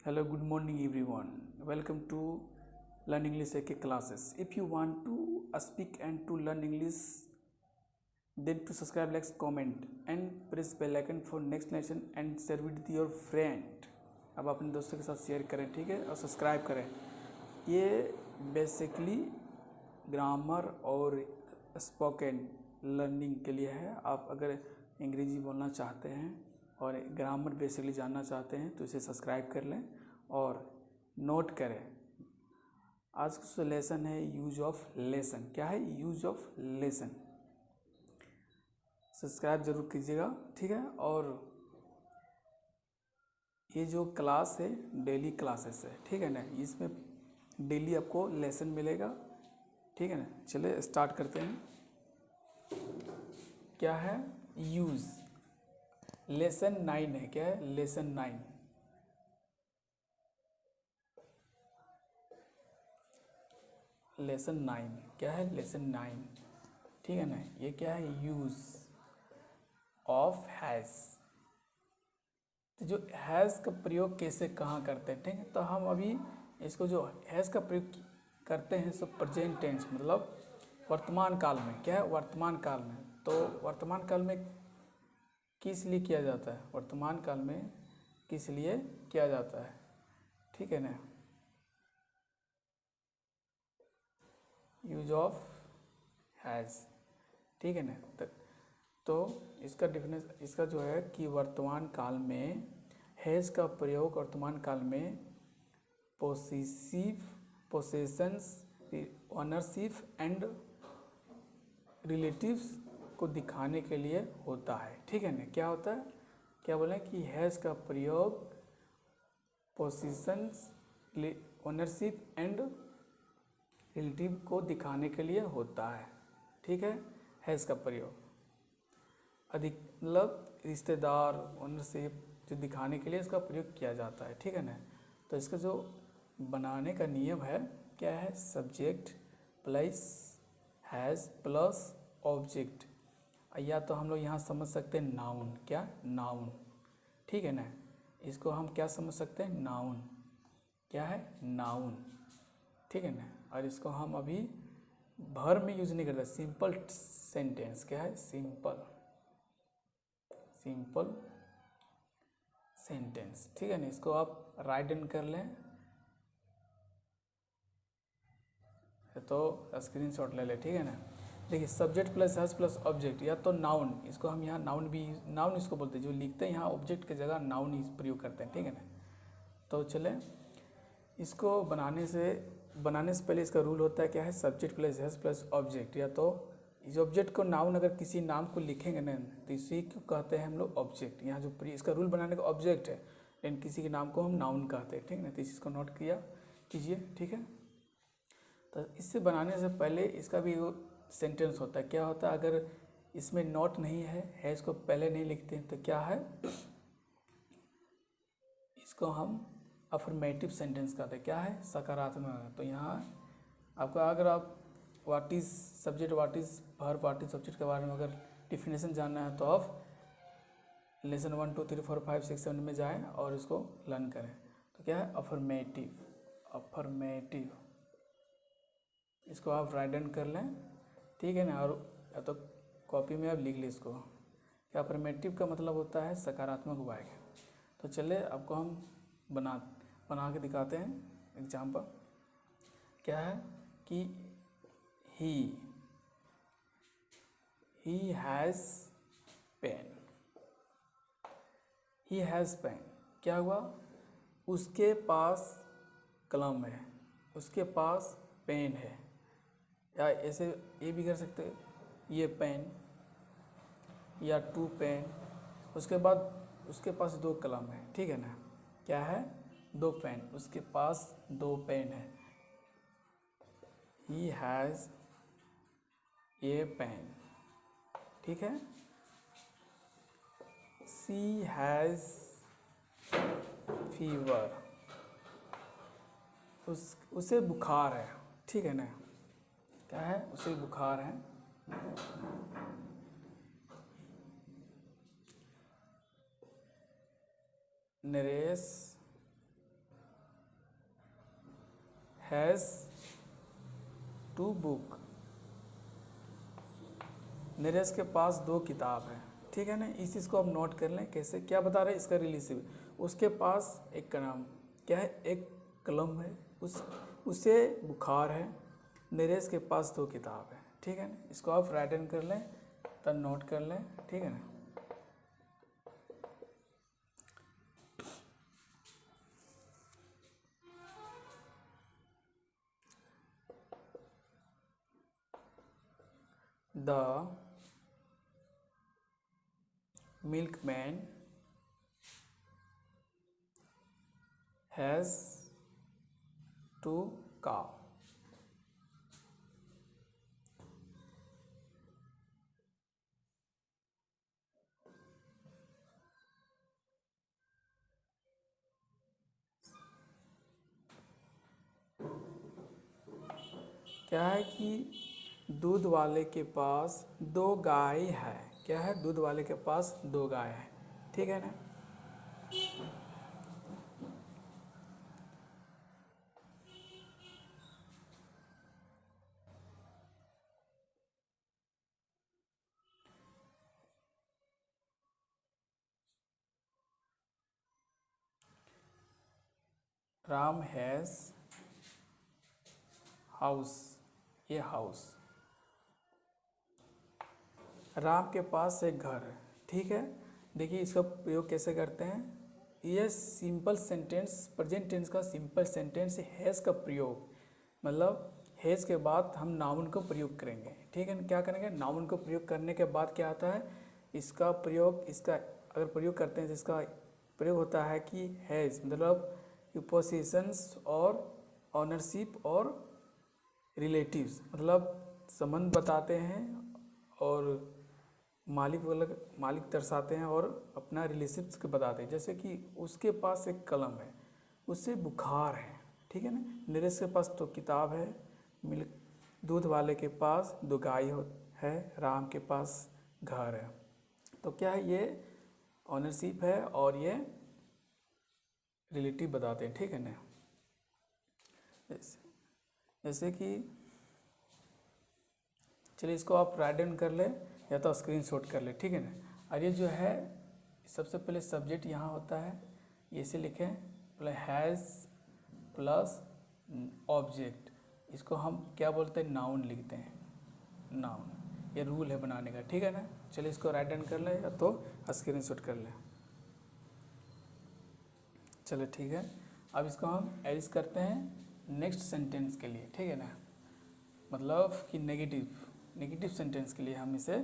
Hello, good morning everyone. Welcome to Learn English AK classes. If you want to speak and to learn English, then to subscribe, like, comment and press bell icon for next lesson and share with your friend. अब अपने दोस्तों के साथ share करें, ठीक है, और subscribe करें. ये बेसिकली ग्रामर और स्पोकन लर्निंग के लिए है. आप अगर अंग्रेजी बोलना चाहते हैं और ग्रामर बेसिकली जानना चाहते हैं तो इसे सब्सक्राइब कर लें और नोट करें. आज का लेसन है यूज ऑफ लेसन. क्या है यूज ऑफ लेसन? सब्सक्राइब जरूर कीजिएगा, ठीक है. और ये जो क्लास है डेली क्लासेस है, ठीक है ना. इसमें डेली आपको लेसन मिलेगा, ठीक है ना. चलिए स्टार्ट करते हैं. क्या है यूज? लेसन 9 है. क्या है लेसन 9? लेसन 9 क्या है? लेसन 9, ठीक है ना. ये क्या है? Use of has. तो जो हैज़ का प्रयोग कैसे कहाँ करते हैं, ठीक है. तो हम अभी इसको जो हैज़ का प्रयोग करते हैं सब प्रेजेंट टेंस, मतलब वर्तमान काल में. क्या है? वर्तमान काल में. तो वर्तमान काल में किस लिए किया जाता है? वर्तमान काल में किस लिए किया जाता है, ठीक है ना. यूज ऑफ हैज़, ठीक है ना. तो इसका डिफिनेशन, इसका जो है कि वर्तमान काल में हैज़ का प्रयोग वर्तमान काल में पोसेसिव, पोसेशंस, ओनरशिप एंड रिलेटिव्स को दिखाने के लिए होता है, ठीक है ना. क्या होता है? क्या बोलें कि हैज़ का प्रयोग पोसेशंस, ओनरशिप एंड रिलेटिव को दिखाने के लिए होता है, ठीक है. हैज़ का प्रयोग अधिक मतलब रिश्तेदार, ओनरशिप जो दिखाने के लिए इसका प्रयोग किया जाता है, ठीक है ना. तो इसका जो बनाने का नियम है क्या है? Subject plus has plus object. या तो हम लोग यहाँ समझ सकते हैं नाउन. क्या? नाउन, ठीक है ना. इसको हम क्या समझ सकते हैं? नाउन. क्या है? नाउन, ठीक है ना. और इसको हम अभी भर में यूज नहीं करते. Simple sentence. क्या है? सिंपल, सिंपल सेंटेंस, ठीक है ना. इसको आप राइट डाउन कर लें तो स्क्रीनशॉट ले लें, ठीक है ना. देखिए subject plus has plus object, या तो नाउन. इसको हम यहाँ नाउन भी, नाउन इसको बोलते हैं. जो लिखते हैं यहाँ ऑब्जेक्ट की जगह नाउन ही प्रयोग करते हैं, ठीक है ना. तो चले इसको बनाने से पहले इसका रूल होता है. क्या है? Subject plus has plus object. या तो इस ऑब्जेक्ट को नाउन, अगर किसी नाम को लिखेंगे ना तो इसी को कहते हैं हम लोग ऑब्जेक्ट. यहाँ जो इसका रूल बनाने का ऑब्जेक्ट है, लेकिन किसी के नाम को हम नाउन कहते हैं, ठीक है ना. तो इस चीज़ को नोट किया कीजिए, ठीक है. तो इससे बनाने से पहले इसका भी सेंटेंस होता है. क्या होता है? अगर इसमें नोट नहीं है इसको पहले नहीं लिखते हैं तो क्या है? इसको हम अफर्मेटिव सेंटेंस कहते हैं. क्या है? सकारात्मक. तो यहाँ आपका अगर आप what is subject, what is verb, what is object के बारे में अगर डिफिनेशन जानना है तो आप लेसन 1 2 3 4 5 6 7 में जाएं और इसको लर्न करें. तो क्या है? Affirmative, affirmative. इसको आप राइट डाउन कर लें, ठीक है ना. और या तो कॉपी में आप लिख लें इसको. क्या अफर्मेटिव का मतलब होता है सकारात्मक वाक्य. तो चलिए आपको हम बना के दिखाते हैं एग्जाम्पल. क्या है कि he has pain. He has pain. क्या हुआ? उसके पास कलम है, उसके पास पेन है. या ऐसे ये भी कर सकते हैं, ये पेन या 2 पेन. उसके बाद उसके पास 2 कलम है, ठीक है ना. क्या है? 2 पेन. उसके पास 2 पेन है. ही हैज़ ए पेन, ठीक है. She has fever. उसे बुखार है, ठीक है ना. क्या है? उसे बुखार है. Naresh has two book, Neeraj के पास 2 किताब है, ठीक है ना। इस चीज़ को आप नोट कर लें। कैसे, क्या बता रहे हैं, इसका रिलेटिव। उसके पास एक कलम, क्या है, एक कलम है, उसे बुखार है, नीरज के पास 2 किताब है, ठीक है ना। इसको आप राइट डाउन कर लें, तब नोट कर लें, ठीक है ना। The milkman has 2 cow। क्या है कि दूध वाले के पास 2 गाय है। क्या है, दूध वाले के पास 2 गाय है, ठीक है ना। राम हैज़ हाउस, ये हाउस। राम के पास एक घर है, ठीक है। देखिए इसका प्रयोग कैसे करते हैं। ये सिंपल सेंटेंस, प्रेजेंट टेंस का सिंपल सेंटेंस हैज़ का प्रयोग, मतलब हैज़ के बाद हम नाउन को प्रयोग करेंगे, ठीक है। क्या करेंगे, नाउन को प्रयोग करने के बाद क्या आता है, इसका प्रयोग, इसका अगर प्रयोग करते हैं तो इसका प्रयोग होता है कि हैज़ मतलब पोसेशंस और ऑनरशिप और रिलेटिव्स, मतलब संबंध बताते हैं और मालिक दर्शाते हैं और अपना रिलेशंस के बताते हैं। जैसे कि उसके पास एक कलम है, उससे बुखार है, ठीक है ना। नीरज के पास 2 किताब है, मिल्क दूध वाले के पास 2 गाय है, राम के पास घर है। तो क्या है, ये ऑनरशिप है और ये रिलेटिव बताते हैं, ठीक है ना। जैसे कि चलिए इसको आप राइट डाउन कर ले या तो स्क्रीनशॉट कर ले, ठीक है ना। और ये जो है, सबसे पहले सब्जेक्ट यहाँ होता है, ये से लिखें पहले हैज़ प्लस ऑब्जेक्ट, इसको हम क्या बोलते हैं, नाउन लिखते हैं, नाउन। ये रूल है बनाने का, ठीक है ना। चलिए इसको राइट डाउन कर ले या तो स्क्रीनशॉट कर ले। चलो ठीक है, अब इसको हम एज करते हैं नेक्स्ट सेंटेंस के लिए, ठीक है ना। मतलब कि नेगेटिव सेंटेंस के लिए हम इसे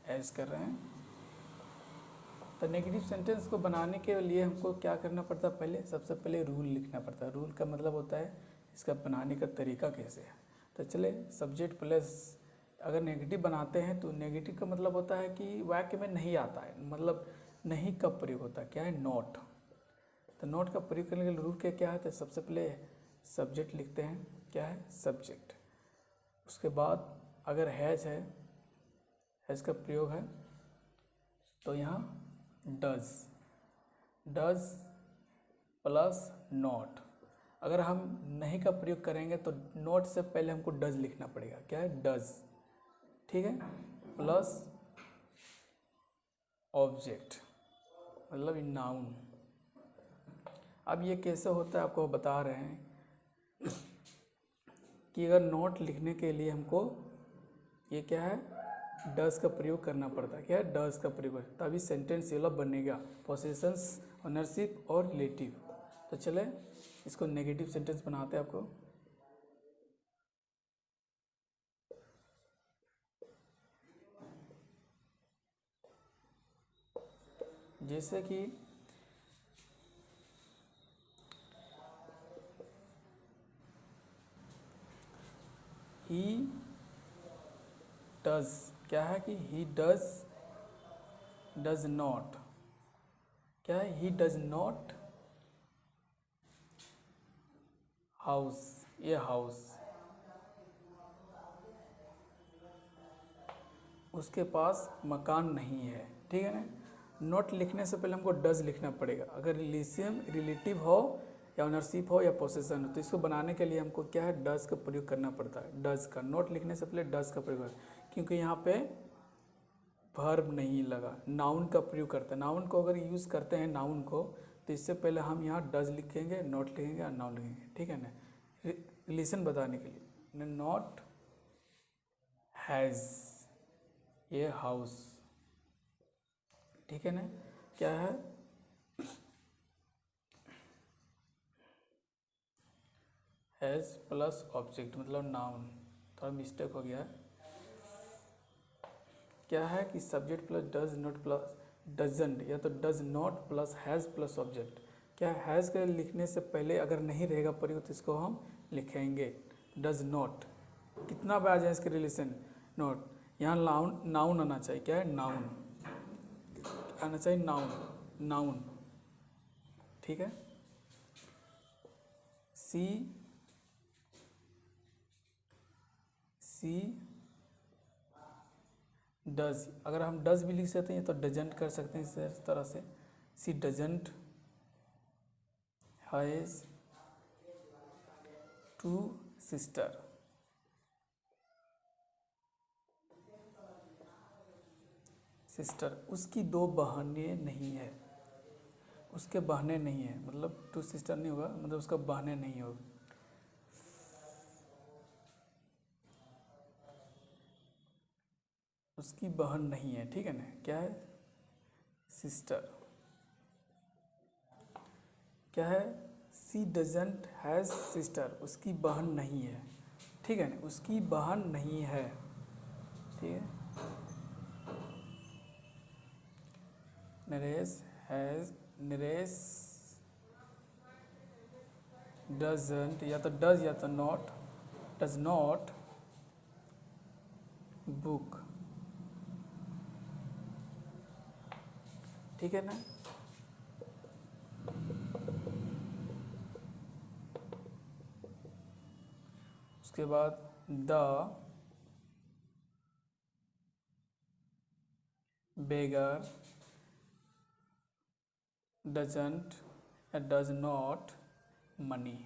एज कर रहे हैं। तो नेगेटिव सेंटेंस को बनाने के लिए हमको क्या करना पड़ता है, पहले सबसे पहले रूल लिखना पड़ता है। रूल का मतलब होता है इसका बनाने का तरीका कैसे है। तो चले, सब्जेक्ट प्लस अगर नेगेटिव बनाते हैं तो नेगेटिव का मतलब होता है कि वाक्य में नहीं आता है, मतलब नहीं का प्रयोग होता है, क्या है, नॉट। तो नॉट का प्रयोग करने के लिए रूल क्या है, तो सबसे पहले सब्जेक्ट लिखते हैं, क्या है, सब्जेक्ट। उसके बाद अगर हैज़ है, हैज़ का प्रयोग है तो यहाँ डज प्लस नॉट। अगर हम नहीं का प्रयोग करेंगे तो नॉट से पहले हमको डज लिखना पड़ेगा, क्या है, डज, ठीक है, प्लस ऑब्जेक्ट मतलब नाउन। अब ये कैसे होता है आपको बता रहे हैं कि अगर नोट लिखने के लिए हमको ये क्या है, डज का प्रयोग करना पड़ता है, क्या है, डज का प्रयोग, तभी सेंटेंस ये बनेगा, पोसेशंस, ओनरशिप और रिलेटिव। तो चले इसको नेगेटिव सेंटेंस बनाते हैं आपको। जैसे कि ही डज, क्या है कि ही डज नॉट, क्या है, ही डज नॉट हाउस, ये हाउस। उसके पास मकान नहीं है, ठीक है ना। नॉट लिखने से पहले हमको डज लिखना पड़ेगा। अगर रिलेटिव हो या ओनरशिप हो या पोसेसन हो, तो इसको बनाने के लिए हमको क्या है, डज का प्रयोग करना पड़ता है। डज का नोट लिखने से पहले डज का प्रयोग है, क्योंकि यहाँ पे वर्ब नहीं लगा, नाउन का प्रयोग करते हैं। नाउन को अगर यूज़ करते हैं नाउन को, तो इससे पहले हम यहाँ डज लिखेंगे, नोट लिखेंगे और नाउन लिखेंगे, ठीक है ना, रिलेशन बताने के लिए। नॉट हैज़, ये हाउस, ठीक है ना, क्या है, हैज़ प्लस ऑब्जेक्ट मतलब नाउन, थोड़ा मिस्टेक हो गया है। क्या है कि subject plus does not plus doesn't, या तो does not plus has plus object. क्या हैज़ के लिखने से पहले अगर नहीं रहेगा प्रयोग तो इसको हम लिखेंगे डज नॉट। कितना बार आ जाए इसके रिलेशन, नॉट, यहाँ नाउन आना चाहिए। क्या है, नाउन आना चाहिए, नाउन, ठीक है। सी डज, अगर हम डज भी लिख सकते हैं तो डजंट कर सकते हैं इस तरह से। सी डजंट हैज़ टू सिस्टर, उसकी दो बहनें नहीं है, उसके बहनें नहीं है, मतलब टू सिस्टर नहीं होगा, मतलब उसका बहनें नहीं होगा। उसकी बहन नहीं है, ठीक है ना, क्या है, सिस्टर। क्या है, सी डजंट हैज़ सिस्टर, उसकी बहन नहीं है, ठीक है ना, उसकी बहन नहीं है, ठीक है। नरेश डजंट, या तो डज या तो नॉट, डज नॉट बुक, ठीक है ना। उसके बाद द बेगर डजंट या डज नॉट मनी,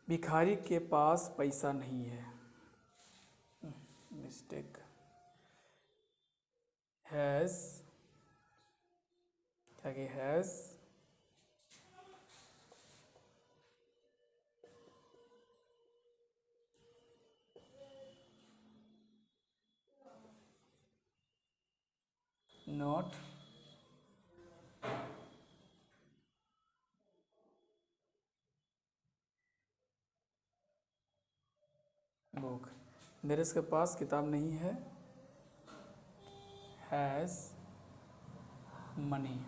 भिखारी के पास पैसा नहीं है, मिस्टेक, हैज़, क्या कि हैज़ नॉट बुक, नरेश के पास किताब नहीं है, हैज़ मनी,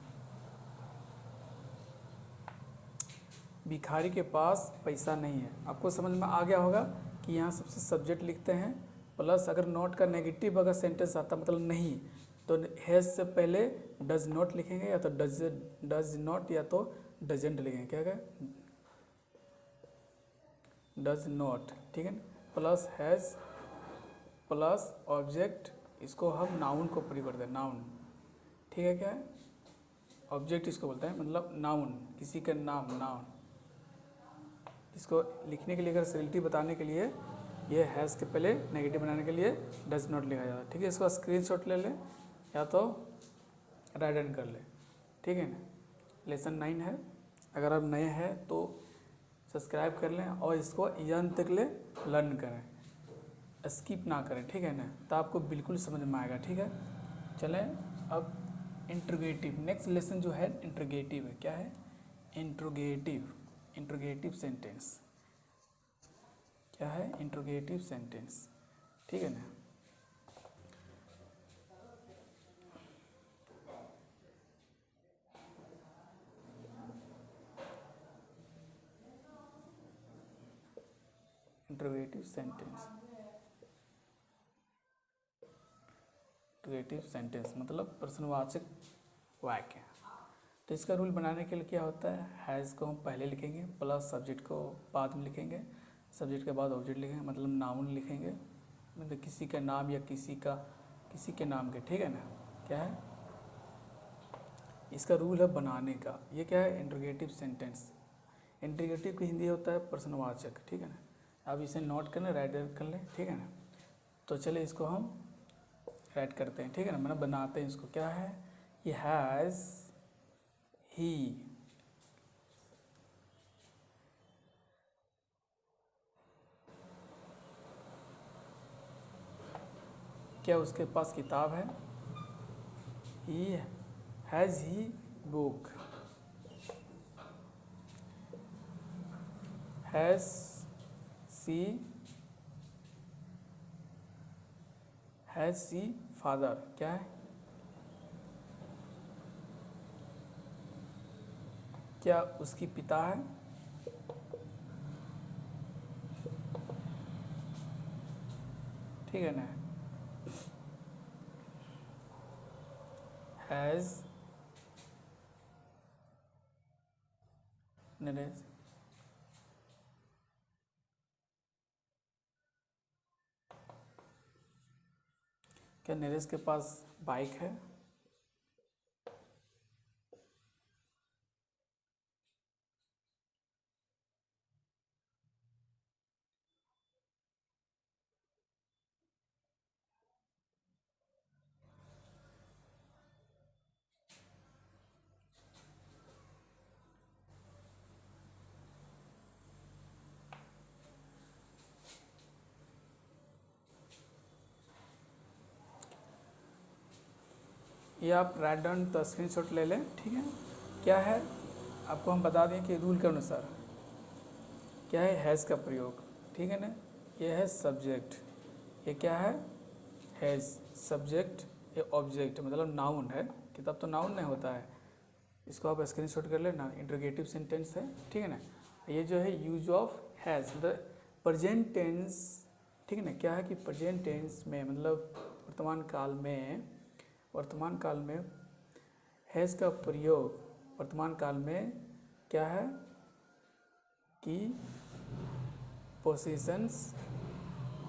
भिखारी के पास पैसा नहीं है। आपको समझ में आ गया होगा कि यहाँ सबसे सब्जेक्ट लिखते हैं, प्लस अगर नॉट का नेगेटिव अगर सेंटेंस आता मतलब नहीं, तो हैज़ से पहले डज नॉट लिखेंगे, या तो डज नॉट या तो डजेंट लिखेंगे, क्या है, डज नॉट, ठीक है ना, प्लस हैज़ प्लस ऑब्जेक्ट, इसको हम नाउन को प्रयोग करते हैं, नाउन, ठीक है। क्या है, ऑब्जेक्ट इसको बोलते हैं, मतलब नाउन, किसी का नाम, नाउन। इसको लिखने के लिए अगर सिरिलिटी बताने के लिए ये हैज़ के पहले नेगेटिव बनाने के लिए डज नॉट लिखा जाता है, ठीक है। इसको स्क्रीनशॉट ले लें या तो राइट हैंड कर लें, ठीक है ना। लेसन 9 है, अगर आप नए हैं तो सब्सक्राइब कर लें और इसको अंत तक ले लर्न करें, स्किप ना करें, ठीक है ना, तो आपको बिल्कुल समझ में आएगा, ठीक है। चलें अब इंट्रोगेटिव, नेक्स्ट लेसन जो है इंट्रोगेटिव है। क्या है, इंट्रोगेटिव सेंटेंस। क्या है, इंट्रोगेटिव सेंटेंस, ठीक है ना। इंट्रोगेटिव सेंटेंस मतलब प्रश्नवाचक वाक्य। तो इसका रूल बनाने के लिए क्या होता है, हैज़ को हम पहले लिखेंगे, प्लस सब्जेक्ट को बाद में लिखेंगे, सब्जेक्ट के बाद ऑब्जेक्ट लिखेंगे, मतलब नाउन लिखेंगे, मतलब किसी का नाम या किसी के नाम के, ठीक है ना। क्या है, इसका रूल है बनाने का। ये क्या है? Interrogative sentence. इंट्रोगेटिव की हिंदी होता है प्रश्नवाचक, ठीक है ना। अब इसे नोट कर लें, राइट कर लें, ठीक है ना। तो चलिए इसको हम राइट करते हैं, ठीक है ना, मतलब बनाते हैं इसको। क्या है? ये हैज़, ही, क्या उसके पास किताब है? He has he book? Has she, has she father? क्या है? क्या उसकी पिता है? ठीक है ना। हैज़ नरेश, क्या नरेश के पास बाइक है? ये आप राइट डाउन तो स्क्रीनशॉट ले लें, ठीक है। क्या है? आपको हम बता दें कि रूल के अनुसार क्या है? हैज़ का प्रयोग, ठीक है ना। ये है सब्जेक्ट, ये क्या है? हैज़ सब्जेक्ट, ये ऑब्जेक्ट मतलब नाउन है। किताब तो नाउन नहीं होता है। इसको आप स्क्रीनशॉट कर लेना, इंट्रोगेटिव सेंटेंस है, ठीक है ना। ये जो है यूज ऑफ हैज़ मतलब प्रेजेंट टेंस, ठीक है ना। क्या है कि प्रेजेंट टेंस में मतलब वर्तमान काल में हैज़ का प्रयोग वर्तमान काल में क्या है कि पोजीशंस,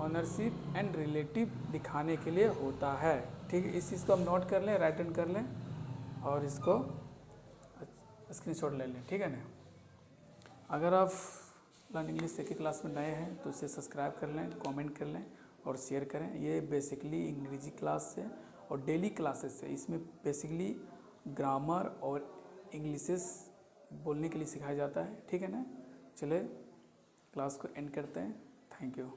ऑनरशिप एंड रिलेटिव दिखाने के लिए होता है, ठीक है। इस चीज़ को हम नोट कर लें, राइट कर लें और इसको स्क्रीनशॉट ले लें, ठीक है ना। अगर आप लर्न इंग्लिश एक ही क्लास में नए हैं तो इसे सब्सक्राइब कर लें, कमेंट कर लें और शेयर करें। ये बेसिकली अंग्रेजी क्लास है और डेली क्लासेस है। इसमें बेसिकली ग्रामर और इंग्लिशेस बोलने के लिए सिखाया जाता है, ठीक है ना। चले क्लास को एंड करते हैं। Thank you.